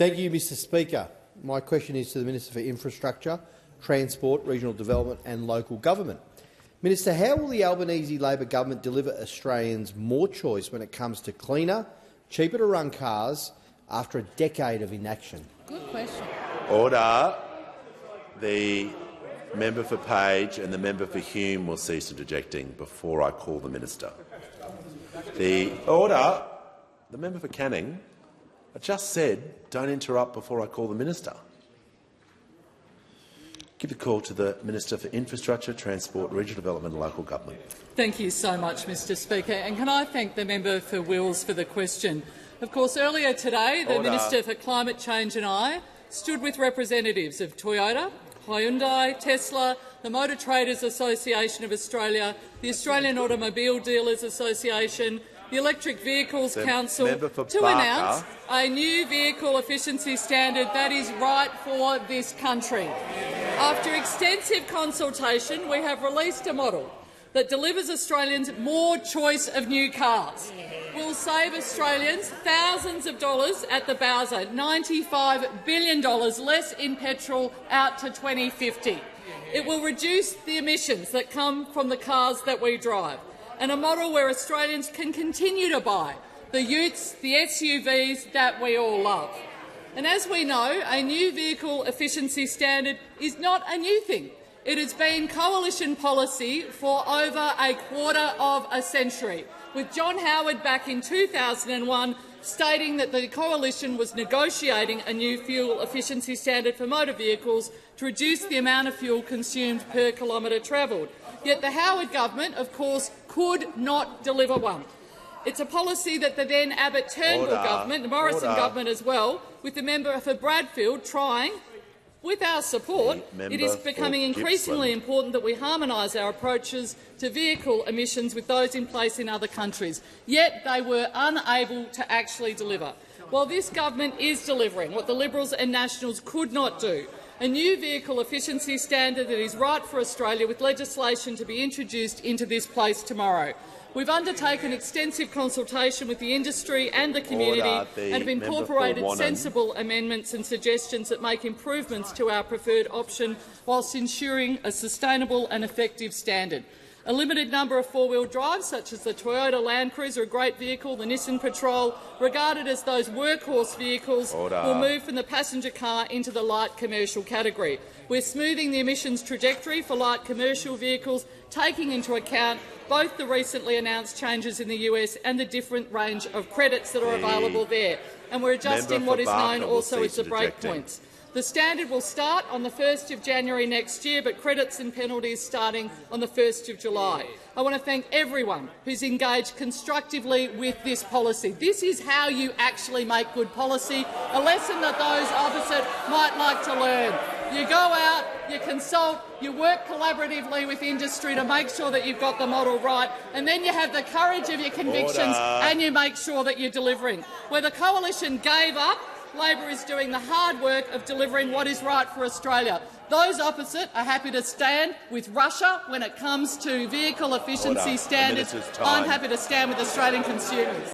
Thank you, Mr Speaker. My question is to the Minister for Infrastructure, Transport, Regional Development and Local Government. Minister, how will the Albanese Labor government deliver Australians more choice when it comes to cleaner, cheaper to run cars after a decade of inaction? Good question. Order. The member for Page and the member for Hume will cease interjecting before I call the minister. The member for Canning. I just said don't interrupt before I call the minister. Give the call to the Minister for Infrastructure, Transport, Regional Development and Local Government. Thank you so much, Mr Speaker. And can I thank the member for Wills for the question. Of course, earlier today, the Minister for Climate Change and I stood with representatives of Toyota, Hyundai, Tesla, the Motor Traders Association of Australia, the Australian Automobile Dealers Association, the Electric Vehicles Council to announce a new vehicle efficiency standard that is right for this country. After extensive consultation, we have released a model that delivers Australians more choice of new cars. Will save Australians thousands of dollars at the Bowser, $95 billion less in petrol out to 2050. It will reduce the emissions that come from the cars that we drive, and a model where Australians can continue to buy the utes, the SUVs that we all love. And as we know, a new vehicle efficiency standard is not a new thing. It has been coalition policy for over a quarter of a century, with John Howard back in 2001 stating that the coalition was negotiating a new fuel efficiency standard for motor vehicles to reduce the amount of fuel consumed per kilometre travelled. Yet the Howard government, of course, could not deliver one. It's a policy that the then Abbott-Turnbull government, the Morrison government as well, with the member for Bradfield trying, with our support, it is becoming increasingly important that we harmonise our approaches to vehicle emissions with those in place in other countries. Yet they were unable to actually deliver. While this government is delivering what the Liberals and Nationals could not do, a new vehicle efficiency standard that is right for Australia, with legislation to be introduced into this place tomorrow. We've undertaken extensive consultation with the industry and the community and have incorporated sensible amendments and suggestions that make improvements to our preferred option whilst ensuring a sustainable and effective standard. A limited number of four-wheel drives, such as the Toyota Land Cruiser, a great vehicle, the Nissan Patrol, regarded as those workhorse vehicles, will move from the passenger car into the light commercial category. We're smoothing the emissions trajectory for light commercial vehicles, taking into account both the recently announced changes in the US and the different range of credits that are available there. And we're adjusting what is known also as the breakpoints. The standard will start on the 1st of January next year, but credits and penalties starting on the 1st of July. I want to thank everyone who's engaged constructively with this policy. This is how you actually make good policy, a lesson that those opposite might like to learn. You go out, you consult, you work collaboratively with industry to make sure that you've got the model right, and then you have the courage of your convictions and you make sure that you're delivering. Where the coalition gave up, Labor is doing the hard work of delivering what is right for Australia. Those opposite are happy to stand with Russia when it comes to vehicle efficiency standards. I'm happy to stand with Australian consumers.